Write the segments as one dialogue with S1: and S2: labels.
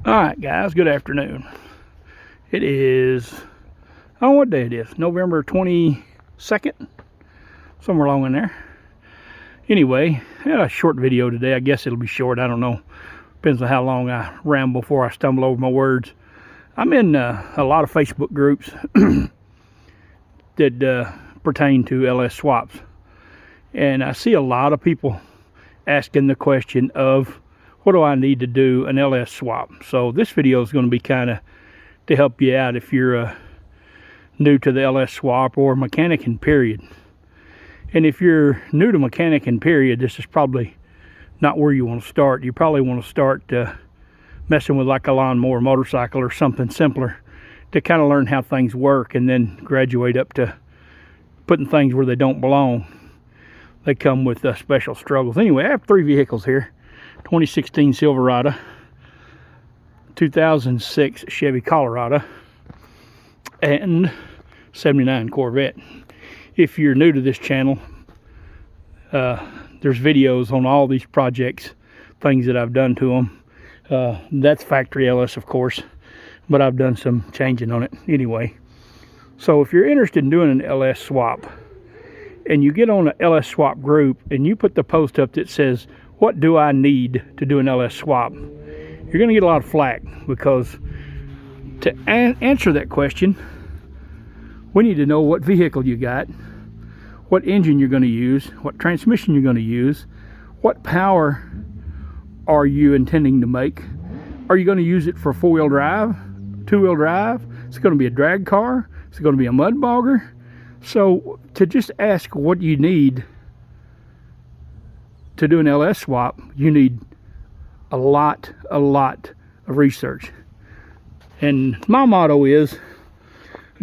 S1: All right, guys, good afternoon. It is, I don't know what day it is, November 22nd, somewhere along in there. Anyway, a short video today. I guess it'll be short, I don't know. Depends on how long I ramble before I stumble over my words. I'm in a lot of Facebook groups that pertain to LS swaps. And I see a lot of people asking the question of, what do I need to do an LS swap? So this video is going to be kind of to help you out if you're new to the LS swap or mechanicing period. And if you're new to mechanicing period, this is probably not where you want to start. You probably want to start messing with like a lawnmower, motorcycle, or something simpler to kind of learn how things work, and then graduate up to putting things where they don't belong. They come with special struggles. Anyway, I have three vehicles here. 2016 Silverado, 2006 Chevy Colorado, and 79 Corvette. If you're new to this channel, there's videos on all these projects, things that I've done to them. That's factory LS, of course, but I've done some changing on it anyway. So if you're interested in doing an LS swap, and you get on an LS swap group and you put the post up that says, what do I need to do an LS swap? You're going to get a lot of flack, because to answer that question, we need to know what vehicle you got, what engine you're going to use, what transmission you're going to use, what power are you intending to make. Are you going to use it for four-wheel drive, two-wheel drive? Is it going to be a drag car? Is it going to be a mud bogger? So to just ask what you need to do an LS swap, you need a lot of research. And my motto is,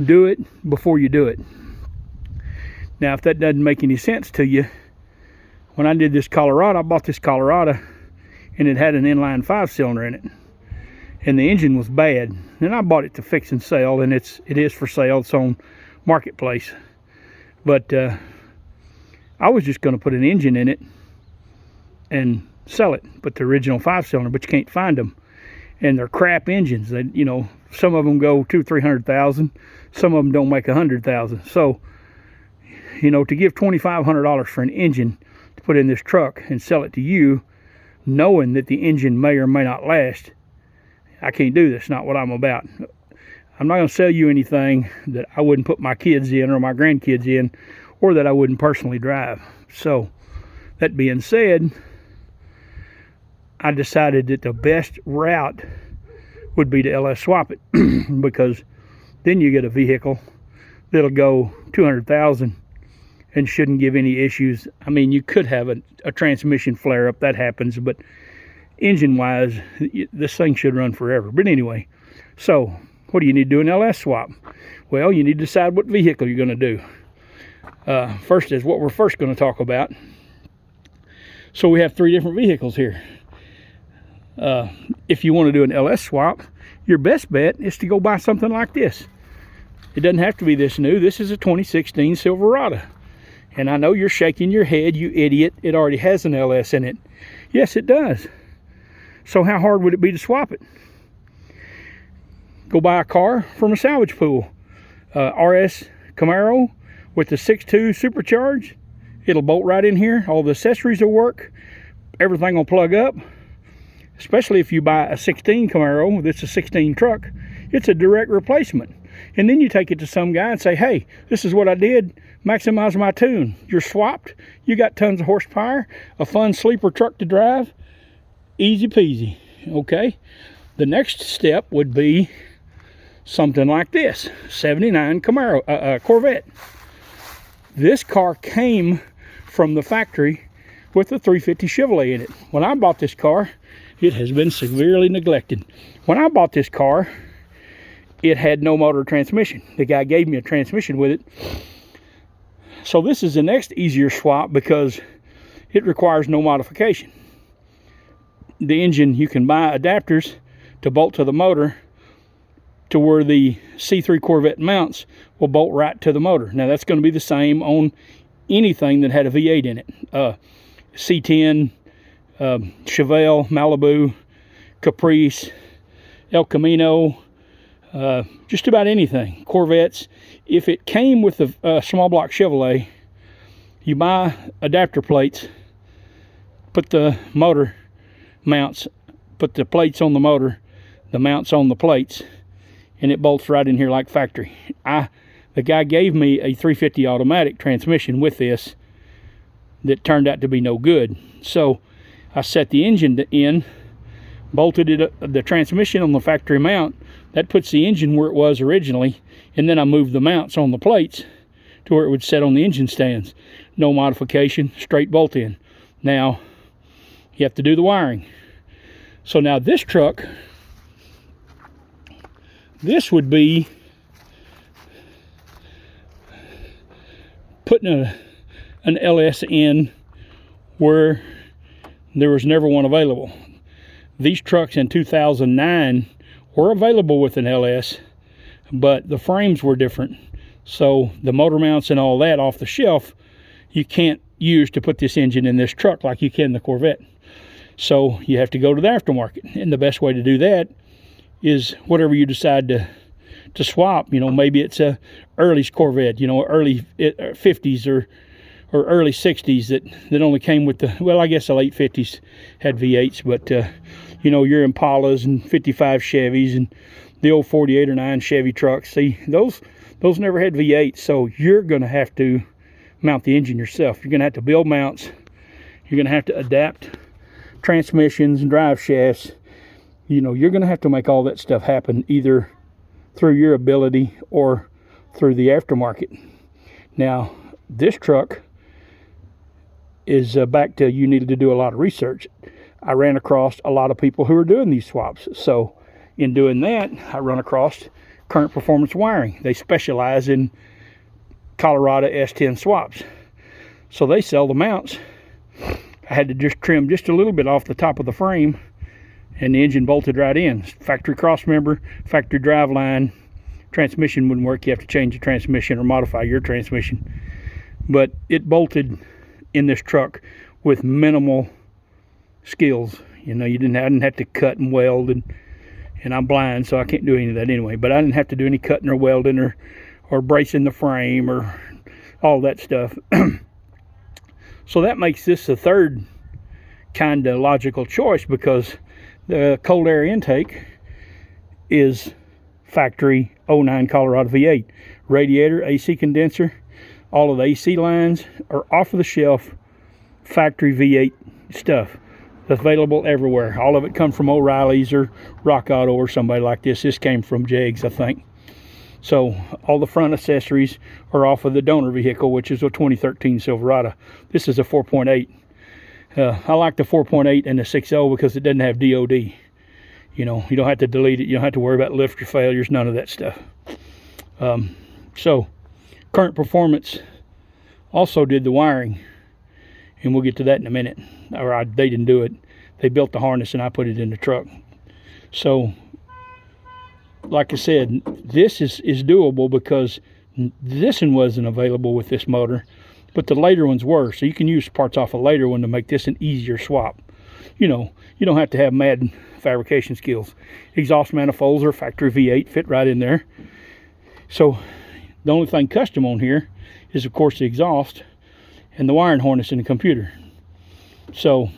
S1: do it before you do it. Now, if that doesn't make any sense to you, when I did this Colorado, I bought this Colorado and it had an inline 5-cylinder in it, and the engine was bad. And I bought it to fix and sell, and it is for sale. It's on Marketplace. But I was just going to put an engine in it and sell it, but the original 5-cylinder, but you can't find them, and they're crap engines. They, you know, some of them go 200,000-300,000, some of them don't make 100,000. So, you know, to give $2,500 for an engine to put in this truck and sell it to you, knowing that the engine may or may not last, I can't do this. Not what I'm about. I'm not going to sell you anything that I wouldn't put my kids in or my grandkids in, or that I wouldn't personally drive. So, that being said, I decided that the best route would be to LS swap it, because then you get a vehicle that'll go 200,000 and shouldn't give any issues. I mean, you could have a transmission flare up, that happens, but engine wise, this thing should run forever. But anyway, so what do you need to do an LS swap? Well, you need to decide what vehicle you're going to do. First is what we're first going to talk about. So we have three different vehicles here. If you want to do an LS swap, your best bet is to go buy something like this. It doesn't have to be this new. This is a 2016 Silverado. And I know you're shaking your head, you idiot. It already has an LS in it. Yes, it does. So how hard would it be to swap it? Go buy a car from a salvage pool. RS Camaro with the 6.2 supercharged. It'll bolt right in here. All the accessories will work. Everything will plug up. Especially if you buy a 16 Camaro, that's a 16 truck, it's a direct replacement. And then you take it to some guy and say, hey, this is what I did, maximize my tune. You're swapped, you got tons of horsepower, a fun sleeper truck to drive, easy peasy, okay? The next step would be something like this, 79 Camaro, Corvette. This car came from the factory with a 350 Chevrolet in it. When I bought this car, it has been severely neglected. When I bought this car, it had no motor transmission. The guy gave me a transmission with it. So this is the next easier swap because it requires no modification. The engine, you can buy adapters to bolt to the motor to where the C3 Corvette mounts will bolt right to the motor. Now that's going to be the same on anything that had a V8 in it. C10, Chevelle, Malibu, Caprice, El Camino, just about anything. Corvettes. If it came with a small block Chevrolet, you buy adapter plates, put the motor mounts, put the plates on the motor, the mounts on the plates, and it bolts right in here like factory. The guy gave me a 350 automatic transmission with this that turned out to be no good. So I set the engine in, bolted it, the transmission on the factory mount. That puts the engine where it was originally, and then I moved the mounts on the plates to where it would set on the engine stands. No modification, straight bolt in. Now you have to do the wiring. So now this truck, this would be putting an LS in where there was never one available. These trucks in 2009 were available with an LS, but the frames were different. So the motor mounts and all that off the shelf, you can't use to put this engine in this truck like you can the Corvette. So you have to go to the aftermarket. And the best way to do that is whatever you decide to swap. You know, maybe it's a early Corvette, you know, early 50s or early 60s that only came with the, well, I guess the late 50s had V8s, but you know, your Impalas and 55 Chevys and the old 48 or 9 Chevy trucks. See, those never had V8s, so you're going to have to mount the engine yourself. You're going to have to build mounts. You're going to have to adapt transmissions and drive shafts. You know, you're going to have to make all that stuff happen either through your ability or through the aftermarket. Now, this truck is back to you needed to do a lot of research. I ran across a lot of people who are doing these swaps. So in doing that, I run across Current Performance Wiring. They specialize in Colorado S10 swaps. So they sell the mounts. I had to just trim just a little bit off the top of the frame, and the engine bolted right in. Factory cross member, factory drive line. Transmission wouldn't work. You have to change the transmission or modify your transmission. But it bolted in this truck with minimal skills. You know, I didn't have to cut and weld, and I'm blind, so I can't do any of that anyway. But I didn't have to do any cutting or welding or bracing the frame or all that stuff. So that makes this the third kind of logical choice, because the cold air intake is factory 09 Colorado V8. Radiator, AC condenser, all of the AC lines are off of the shelf factory V8 stuff. That's available everywhere. All of it comes from O'Reilly's or Rock Auto or somebody like this. This came from Jegs, I think. So all the front accessories are off of the donor vehicle, which is a 2013 Silverado. This is a 4.8. I like the 4.8 and the 6.0 because it doesn't have DOD. You know, you don't have to delete it. You don't have to worry about lifter failures, none of that stuff. So Current Performance also did the wiring, and we'll get to that in a minute. They didn't do it. They built the harness and I put it in the truck. So like I said, this is doable because this one wasn't available with this motor, but the later ones were. So you can use parts off a later one to make this an easier swap. You know, you don't have to have mad fabrication skills. Exhaust manifolds are factory V8, fit right in there. So the only thing custom on here is, of course, the exhaust and the wiring harness in the computer. So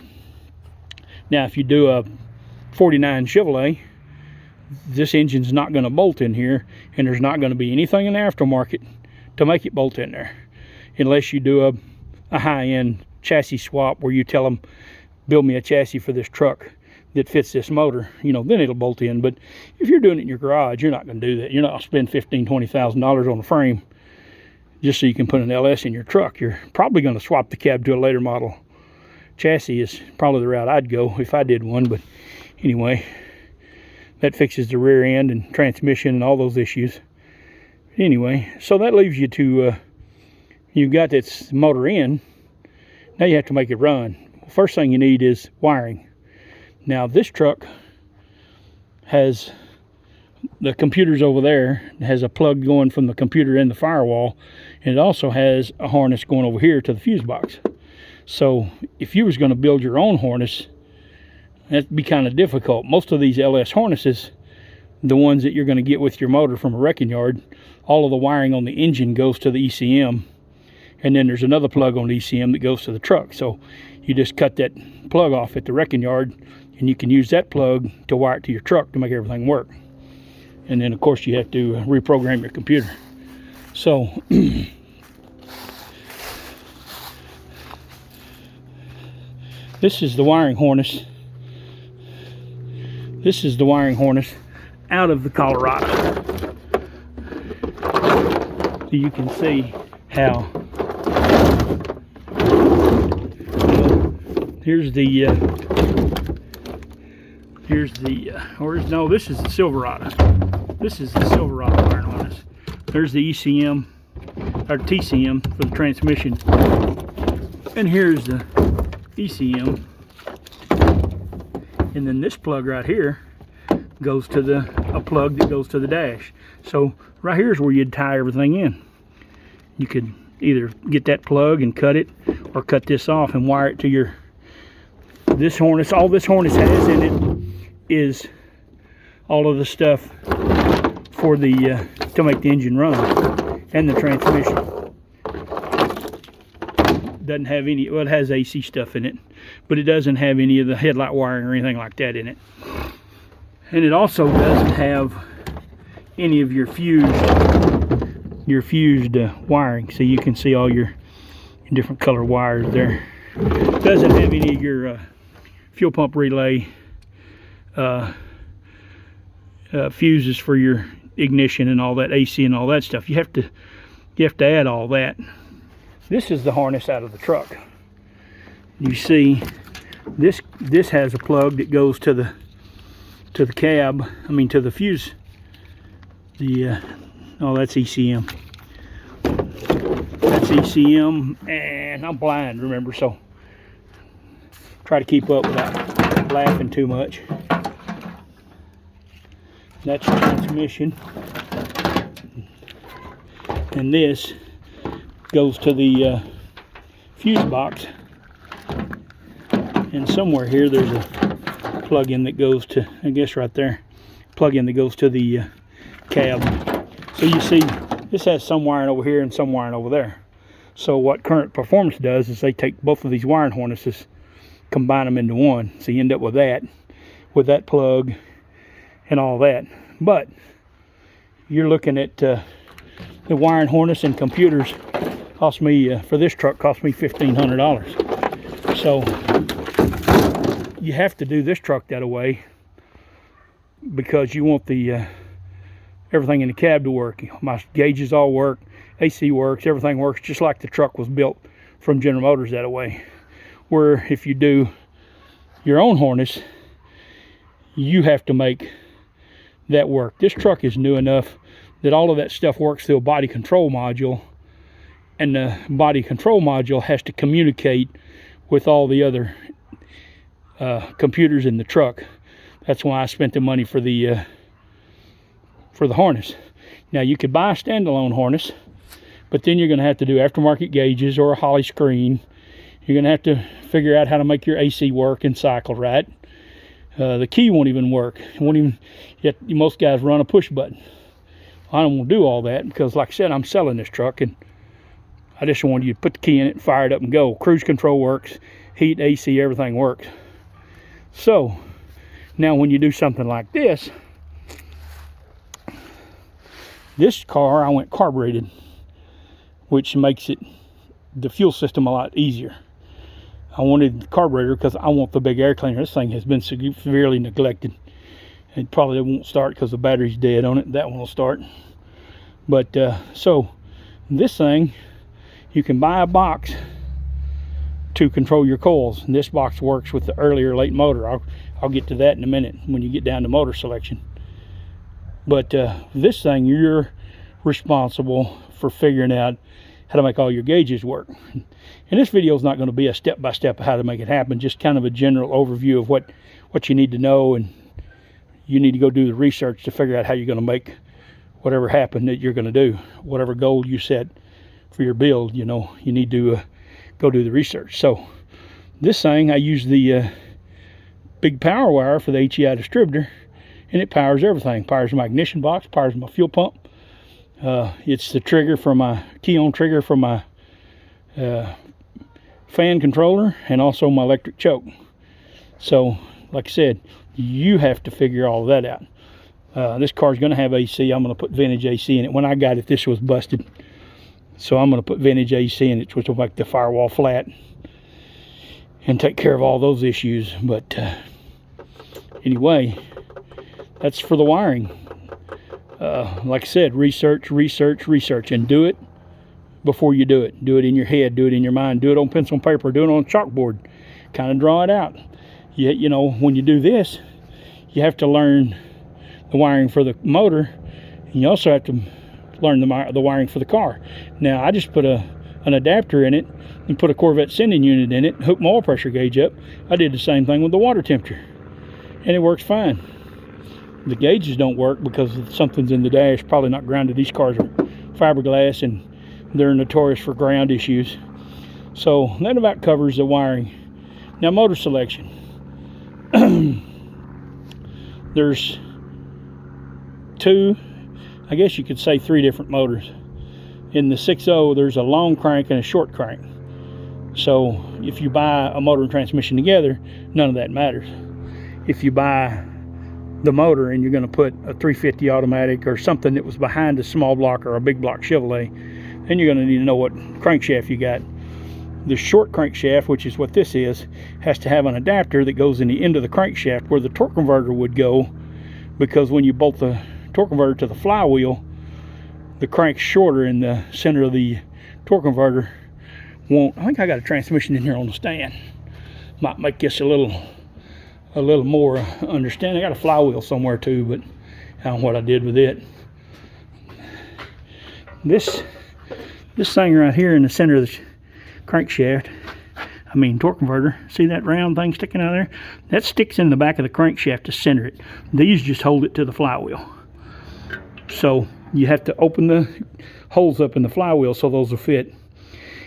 S1: now if you do a 49 Chevrolet, this engine's not going to bolt in here, and there's not going to be anything in the aftermarket to make it bolt in there, unless you do a high-end chassis swap where you tell them, build me a chassis for this truck that fits this motor. You know, then it'll bolt in. But if you're doing it in your garage, you're not going to do that. You're not going to spend $15,000-$20,000 on a frame just so you can put an LS in your truck. You're probably going to swap the cab to a later model chassis. Is probably the route I'd go if I did one. But anyway, that fixes the rear end and transmission and all those issues. Anyway, so that leaves you to, you've got this motor in. Now you have to make it run. First thing you need is wiring. Now this truck has the computers over there. It has a plug going from the computer in the firewall, and it also has a harness going over here to the fuse box. So if you was going to build your own harness, that'd be kind of difficult. Most of these LS harnesses the ones that you're going to get with your motor from a wrecking yard, all of the wiring on the engine goes to the ECM, and then there's another plug on the ECM that goes to the truck. So you just cut that plug off at the wrecking yard, and you can use that plug to wire it to your truck to make everything work. And then of course you have to reprogram your computer. So this is the wiring harness. This is the wiring harness out of the Colorado. So you can see how, here's the no, this is the Silverado. This is the Silverado wiring harness. There's the ECM or TCM for the transmission, and here's the ECM. And then this plug right here goes to a plug that goes to the dash. So right here is where you'd tie everything in. You could either get that plug and cut it, or cut this off and wire it to your, this harness. All this harness has in it is all of the stuff for the to make the engine run, and the transmission. Doesn't have any, well, it has AC stuff in it, but it doesn't have any of the headlight wiring or anything like that in it. And it also doesn't have any of your fused wiring. So you can see all your different color wires there. It doesn't have any of your fuel pump relay fuses for your ignition and all that, AC and all that stuff. You have to add all that. This is the harness out of the truck. You see, this has a plug that goes to the cab. I mean, to the fuse. Oh, that's ECM. That's ECM, and I'm blind, remember, so try to keep up without laughing too much. That's your transmission, and this goes to the fuse box, and somewhere here there's a plug-in that goes to, I guess right there, plug-in that goes to the cab. So you see, this has some wiring over here and some wiring over there. So what Current Performance does is they take both of these wiring harnesses, combine them into one, so you end up with that plug and all that. But you're looking at the wiring harness and computers cost me, for this truck, cost me $1,500. So you have to do this truck that way because you want the everything in the cab to work. My gauges all work, AC works, everything works just like the truck was built from General Motors that way. Where if you do your own harness, you have to make that work. This truck is new enough that all of that stuff works through a body control module, and the body control module has to communicate with all the other computers in the truck. That's why I spent the money for the harness. Now you could buy a standalone harness, but then you're going to have to do aftermarket gauges or a Holly screen. You're going to have to figure out how to make your AC work and cycle right. The key won't even work. It won't even, yet most guys run a push button. I don't want to do all that because, like I said, I'm selling this truck, and I just wanted you to put the key in it, fire it up, and go. Cruise control works, heat, AC, everything works. So now when you do something like this car, I went carbureted, which makes the fuel system a lot easier. I wanted the carburetor because I want the big air cleaner. This thing has been severely neglected. It probably won't start because the battery's dead on it. That one will start. But so this thing, you can buy a box to control your coils. And this box works with the early or late motor. I'll get to that in a minute when you get down to motor selection. But this thing, you're responsible for figuring out how to make all your gauges work. And this video is not going to be a step-by-step of how to make it happen, just kind of a general overview of what you need to know, and you need to go do the research to figure out how you're going to make whatever happen that you're going to do. Whatever goal you set for your build, you know, you need to go do the research. So this thing, I use the big power wire for the HEI distributor, and it powers everything. Powers my ignition box, powers my fuel pump. It's the trigger for my key-on trigger for my fan controller, and also my electric choke. So, like I said, you have to figure all of that out. This car's going to have AC. I'm going to put vintage AC in it. When I got it, this was busted. So I'm going to put vintage AC in it, which will make the firewall flat and take care of all those issues. But anyway, that's for the wiring. Like I said, research, and do it before you do it. Do it in your head, do it in your mind, do it on pencil and paper, do it on chalkboard. Kind of draw it out. You know, when you do this, you have to learn the wiring for the motor, and you also have to learn the wiring for the car. Now, I just put an adapter in it and put a Corvette sending unit in it, hooked my oil pressure gauge up. I did the same thing with the water temperature, and it works fine. The gauges don't work because something's in the dash, probably not grounded. These cars are fiberglass, and they're notorious for ground issues. So that about covers the wiring. Now, motor selection. There's two, I guess you could say three different motors. In the 6.0, there's a long crank and a short crank. So if you buy a motor and transmission together, none of that matters. If you buy the motor and you're going to put a 350 automatic or something that was behind a small block or a big block Chevrolet, then you're going to need to know what crankshaft you got. The short crankshaft, which is what this is, has to have an adapter that goes in the end of the crankshaft where the torque converter would go, because when you bolt the torque converter to the flywheel, the crank's shorter in the center of the torque converter won't. I think I got a transmission in here on the stand. Might make this a little more understanding. I got a flywheel somewhere too, but I don't know what I did with it. This thing right here in the center of the crankshaft, torque converter, see that round thing sticking out there? That sticks in the back of the crankshaft to center it. These just hold it to the flywheel. So you have to open the holes up in the flywheel so those will fit.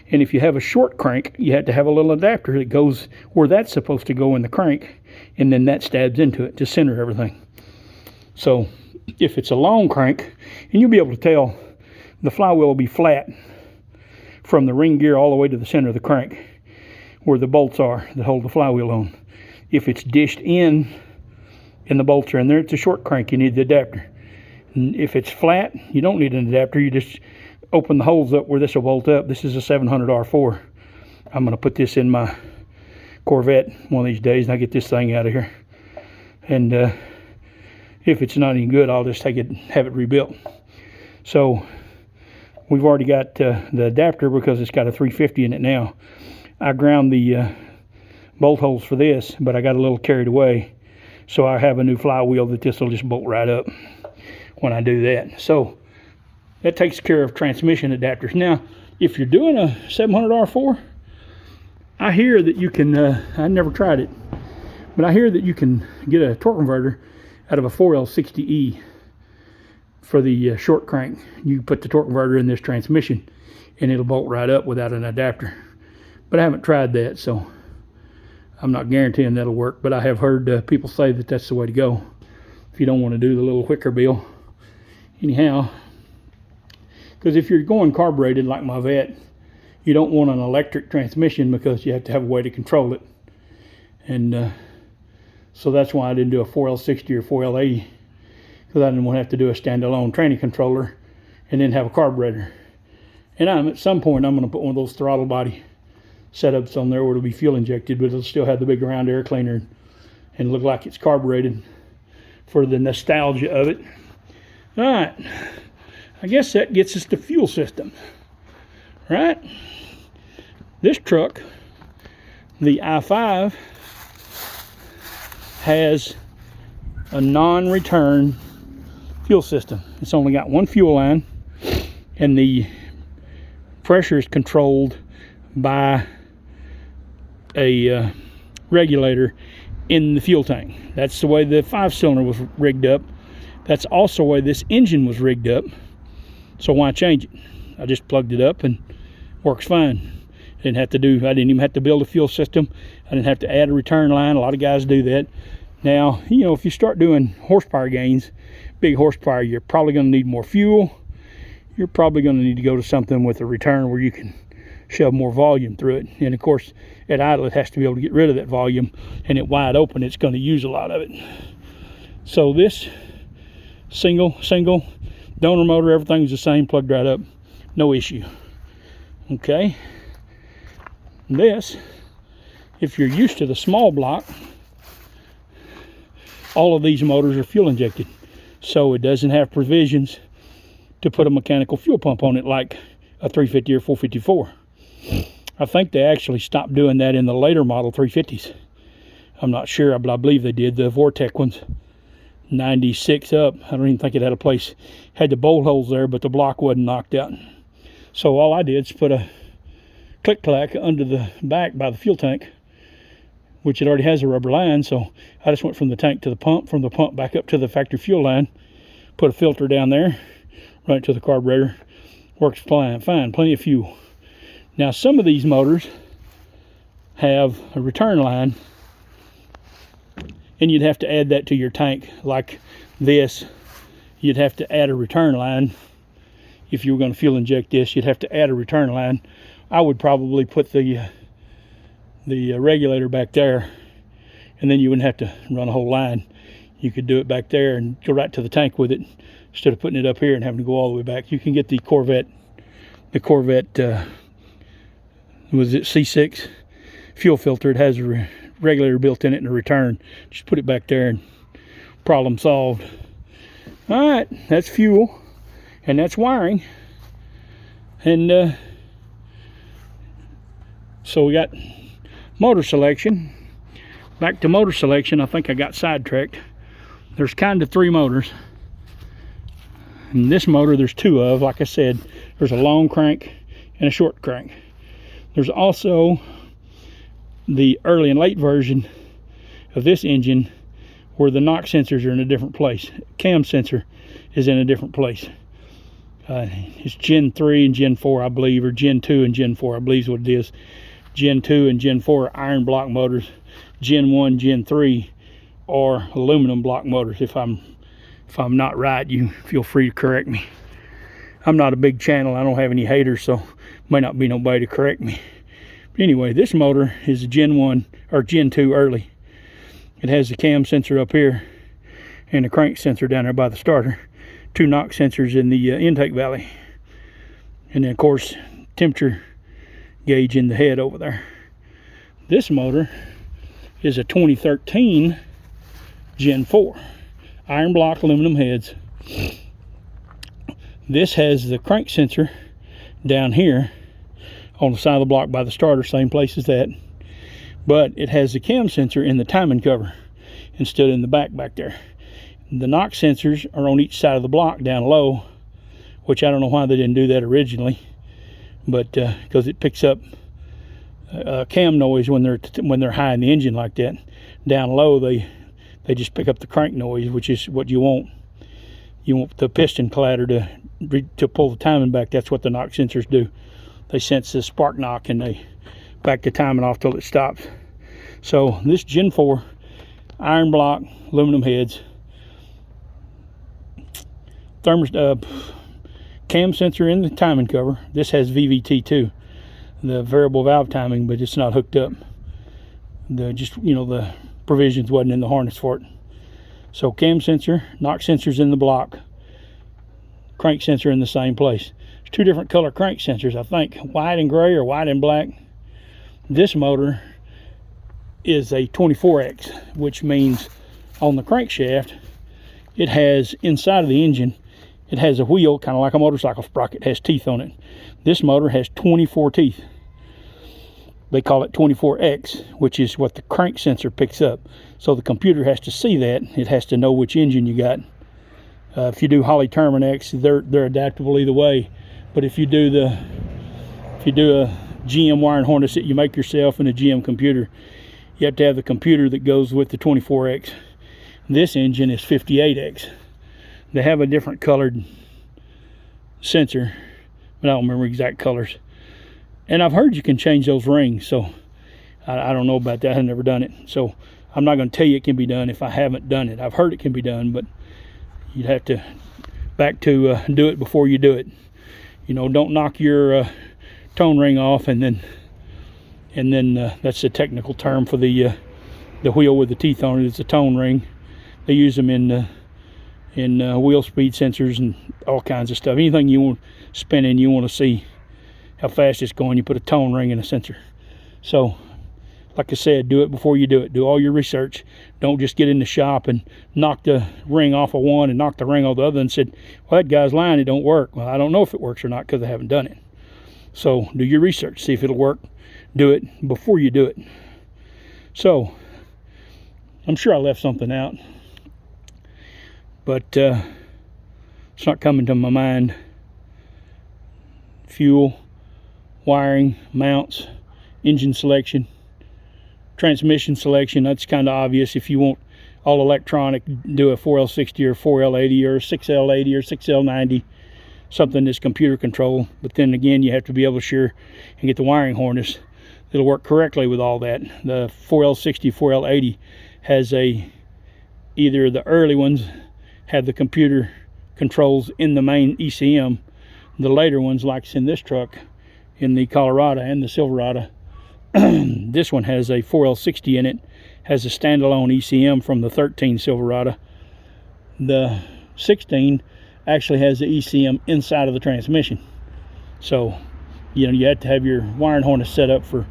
S1: And if you have a short crank, you have to have a little adapter that goes where that's supposed to go in the crank, and then that stabs into it to center everything. So if it's a long crank, and you'll be able to tell, the flywheel will be flat from the ring gear all the way to the center of the crank where the bolts are that hold the flywheel on. If it's dished in and the bolts are in there, it's a short crank, you need the adapter. And if it's flat, you don't need an adapter, you just open the holes up where this will bolt up. This is a 700 R4. I'm going to put this in my Corvette one of these days, and I get this thing out of here. And if it's not any good, I'll just take it, have it rebuilt. So we've already got the adapter because it's got a 350 in it now. I ground the bolt holes for this, but I got a little carried away. So I have a new flywheel that this will just bolt right up when I do that. So that takes care of transmission adapters. Now, if you're doing a 700 R4, I hear that you can, I never tried it, but I hear that you can get a torque converter out of a 4L60E for the short crank. You put the torque converter in this transmission and it'll bolt right up without an adapter. But I haven't tried that, so I'm not guaranteeing that'll work. But I have heard people say that that's the way to go if you don't want to do the little wicker bill. Anyhow, because if you're going carbureted like my Vet, you don't want an electric transmission because you have to have a way to control it. And so that's why I didn't do a 4L60 or 4L80, because I didn't want to have to do a standalone training controller and then have a carburetor. And at some point I'm going to put one of those throttle body setups on there where it'll be fuel injected, but it'll still have the big round air cleaner and look like it's carbureted for the nostalgia of it. All right, I guess that gets us to fuel system, right? This truck, the i5, has a non-return fuel system. It's only got one fuel line, and the pressure is controlled by a regulator in the fuel tank. That's the way the 5-cylinder was rigged up. That's also the way this engine was rigged up. So why change it? I just plugged it up and works fine. I didn't even have to build a fuel system. I didn't have to add a return line. A lot of guys do that. Now, you know, if you start doing horsepower gains, big horsepower, you're probably going to need more fuel. You're probably going to need to go to something with a return where you can shove more volume through it. And of course, at idle, it has to be able to get rid of that volume, and at wide open, it's going to use a lot of it. So this single donor motor, everything's the same, plugged right up, no issue. Okay. This, if you're used to the small block, all of these motors are fuel injected, so it doesn't have provisions to put a mechanical fuel pump on it like a 350 or 454. I think they actually stopped doing that in the later model 350s. I'm not sure, but I believe they did. The Vortec ones, 96 up, I don't even think it had a place, had the bolt holes there, but the block wasn't knocked out. So all I did is put a click clack under the back by the fuel tank, which it already has a rubber line. So I just went from the tank to the pump, from the pump back up to the factory fuel line, put a filter down there, right to the carburetor. Works fine, plenty of fuel. Now some of these motors have a return line, and you'd have to add that to your tank. Like this, you'd have to add a return line. If you were going to fuel inject this, you'd have to add a return line. I would probably put the regulator back there, and then you wouldn't have to run a whole line. You could do it back there and go right to the tank with it instead of putting it up here and having to go all the way back. You can get the Corvette was it C6 fuel filter. It has a regulator built in it and a return. Just put it back there and problem solved. All right, that's fuel, and that's wiring. And so we got motor selection. Back to motor selection, I think I got sidetracked. There's kind of 3 motors. And this motor, there's 2 of. Like I said, there's a long crank and a short crank. There's also the early and late version of this engine where the knock sensors are in a different place. Cam sensor is in a different place. It's Gen 3 and Gen 4, I believe, or Gen 2 and Gen 4, I believe is what it is. Gen 2 and Gen 4 are iron block motors. Gen 1, Gen 3 are aluminum block motors. If I'm not right, you feel free to correct me. I'm not a big channel. I don't have any haters, so might not be nobody to correct me. But anyway, this motor is a Gen 1 or Gen 2 early. It has the cam sensor up here and the crank sensor down there by the starter. 2 knock sensors in the intake valley. And then, of course, temperature gauge in the head over there. This motor is a 2013 Gen 4. Iron block aluminum heads. This has the crank sensor down here on the side of the block by the starter, same place as that. But it has the cam sensor in the timing cover instead in the back there. The knock sensors are on each side of the block down low, which I don't know why they didn't do that originally, but because it picks up cam noise when they're high in the engine like that. Down low, they just pick up the crank noise, which is what you want. You want the piston clatter to pull the timing back. That's what the knock sensors do. They sense the spark knock and they back the timing off till it stops. So this Gen 4 iron block aluminum heads, cam sensor in the timing cover. This has VVT too, the variable valve timing, but it's not hooked up. The provisions wasn't in the harness for it. So cam sensor, knock sensors in the block, crank sensor in the same place. There's 2 different color crank sensors, I think, white and gray or white and black. This motor is a 24X, which means on the crankshaft, it has inside of the engine, it has a wheel, kind of like a motorcycle sprocket, has teeth on it. This motor has 24 teeth. They call it 24X, which is what the crank sensor picks up. So the computer has to see that. It has to know which engine you got. If you do Holly Terminex, they're adaptable either way. But if you do a GM wiring harness that you make yourself in a GM computer, you have to have the computer that goes with the 24X. This engine is 58X. They have a different colored sensor, but I don't remember exact colors. And I've heard you can change those rings, so I don't know about that. I've never done it. So I'm not going to tell you it can be done if I haven't done it. I've heard it can be done, but you'd have to do it before you do it. You know, don't knock your tone ring off, and then that's the technical term for the wheel with the teeth on it. It's a tone ring. They use them in wheel speed sensors and all kinds of stuff. Anything you want spinning, you want to see how fast it's going, you put a tone ring in a sensor. So like I said, do it before you do it. Do all your research. Don't just get in the shop and knock the ring off of one and knock the ring off the other and said, well, that guy's lying, it don't work. Well, I don't know if it works or not because I haven't done it. So do your research, see if it'll work. Do it before you do it. So I'm sure I left something out, but it's not coming to my mind. Fuel, wiring, mounts, engine selection, transmission selection. That's kind of obvious. If you want all electronic, do a 4L60 or 4L80 or 6L80 or 6L90, something that's computer controlled. But then again, you have to be able to sure and get the wiring harness that'll work correctly with all that. The 4L60, 4L80 has either the early ones have the computer controls in the main ECM. The later ones, like in this truck, in the Colorado and the Silverado, this one has a 4L60 in it, has a standalone ECM from the 13 Silverado. The 16 actually has the ECM inside of the transmission. So, you know, you have to have your wiring harness set up for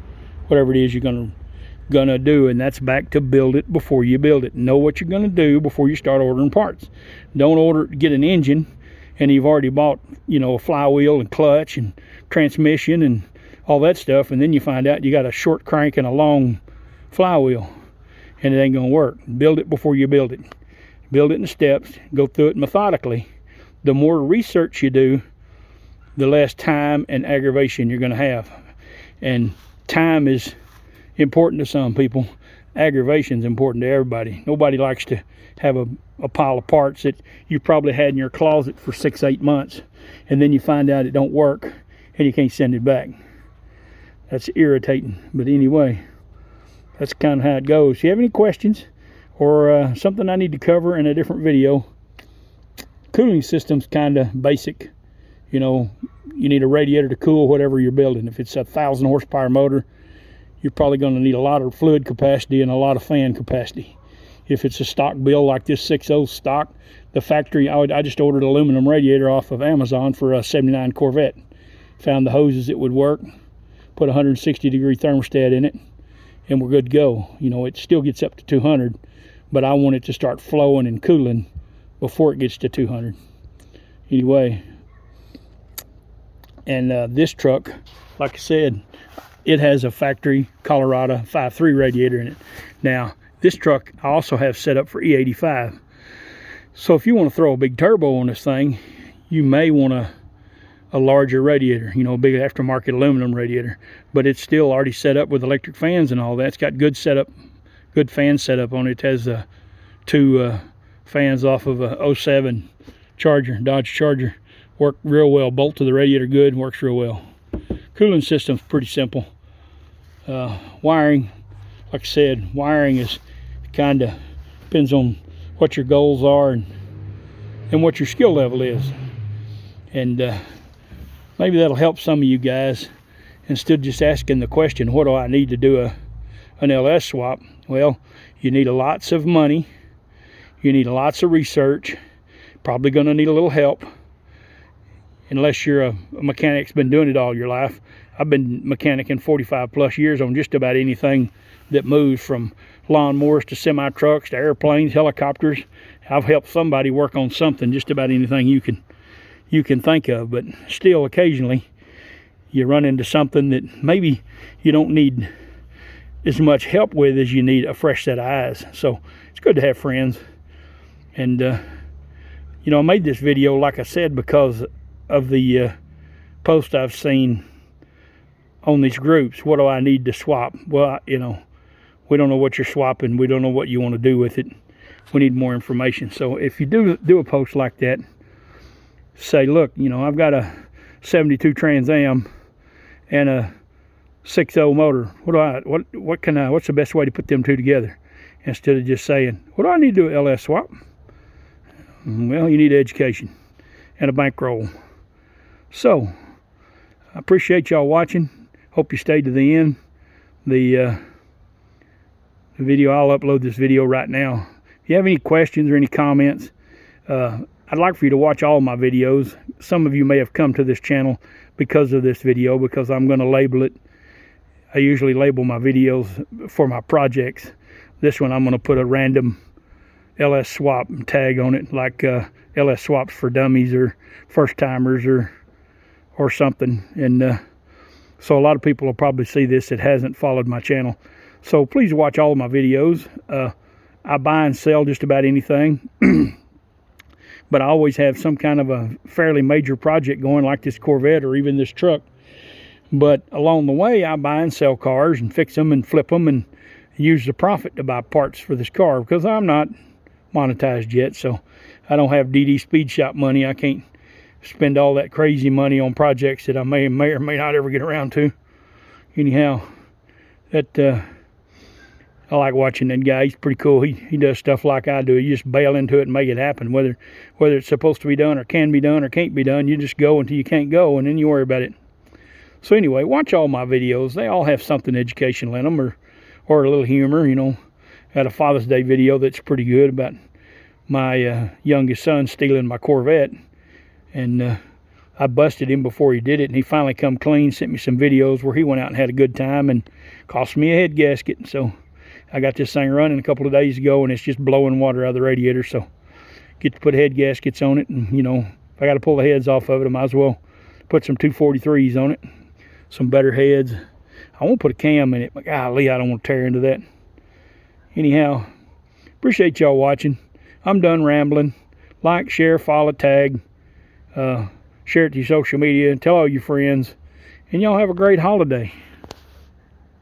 S1: whatever it is you're gonna do, and that's back to build it before you build it. Know what you're gonna do before you start ordering parts. Don't get an engine and you've already bought, you know, a flywheel and clutch and transmission and all that stuff, and then you find out you got a short crank and a long flywheel and it ain't gonna work. Build it before you build it. Build it in steps, go through it methodically. The more research you do, the less time and aggravation you're gonna have. And time is important to some people. Aggravation is important to everybody. Nobody likes to have a pile of parts that you probably had in your closet for 6-8 months, and then you find out it don't work and you can't send it back. That's irritating. But anyway, that's kind of how it goes. If you have any questions or something I need to cover in a different video, cooling system's kind of basic. You know, you need a radiator to cool whatever you're building. If it's a 1,000 horsepower motor, you're probably going to need a lot of fluid capacity and a lot of fan capacity. If it's a stock build like this 6.0 stock, the factory, I just ordered an aluminum radiator off of Amazon for a 79 Corvette. Found the hoses that would work, put a 160 degree thermostat in it, and we're good to go. You know, it still gets up to 200, but I want it to start flowing and cooling before it gets to 200. Anyway, and this truck, like I said, it has a factory Colorado 5.3 radiator in it. Now, this truck I also have set up for E85. So if you want to throw a big turbo on this thing, you may want a larger radiator, you know, a big aftermarket aluminum radiator. But it's still already set up with electric fans and all that. It's got good setup, good fan setup on it. It has two fans off of a 07 Charger, Dodge Charger. Work real well. Bolt to the radiator good, works real well. Cooling system's pretty simple. Wiring, like I said, wiring is kind of depends on what your goals are and what your skill level is. And maybe that'll help some of you guys instead of just asking the question, what do I need to do an LS swap? Well, you need lots of money. You need lots of research. Probably going to need a little help. Unless you're a mechanic that's been doing it all your life. I've been mechanicing 45 plus years on just about anything that moves, from lawnmowers to semi-trucks to airplanes, helicopters. I've helped somebody work on something, just about anything you can think of. But still, occasionally, you run into something that maybe you don't need as much help with as you need a fresh set of eyes. So it's good to have friends. And, you know, I made this video, like I said, because of the post I've seen on these groups. What do I need to swap? Well, you know, we don't know what you're swapping. We don't know what you want to do with it. We need more information. So if you do a post like that, say, look, you know, I've got a 72 Trans Am and a 6.0 motor. What's the best way to put them two together? instead of just saying, what do I need to do at LS Swap? Well, you need education and a bankroll. So, I appreciate y'all watching. Hope you stayed to the end. The video, I'll upload this video right now. If you have any questions or any comments, I'd like for you to watch all my videos. Some of you may have come to this channel because of this video, because I'm going to label it. I usually label my videos for my projects. This one I'm going to put a random LS Swap tag on it, like LS Swaps for Dummies or First Timers or something. And so a lot of people will probably see this that hasn't followed my channel. So please watch all of my videos. I buy and sell just about anything. But I always have some kind of a fairly major project going, like this Corvette or even this truck. But along the way, I buy and sell cars and fix them and flip them and use the profit to buy parts for this car, because I'm not monetized yet. So I don't have DD Speed Shop money. I can't spend all that crazy money on projects that I may or may not ever get around to. Anyhow, that I like watching that guy. He's pretty cool. He does stuff like I do. You just bail into it and make it happen. Whether it's supposed to be done or can be done or can't be done, you just go until you can't go, and then you worry about it. So anyway, watch all my videos. They all have something educational in them, or a little humor. You know, I had a Father's Day video that's pretty good about my youngest son stealing my Corvette, and I busted him before he did it, and he finally come clean, sent me some videos where he went out and had a good time, and cost me a head gasket. So I got this thing running a couple of days ago, and it's just blowing water out of the radiator. So get to put head gaskets on it, and you know, if I got to pull the heads off of it, I might as well put some 243s on it, some better heads. I won't put a cam in it, but golly, I don't want to tear into that. Anyhow, appreciate y'all watching. I'm done rambling. Like, share, follow, tag, share it to your social media, and tell all your friends, and y'all have a great holiday.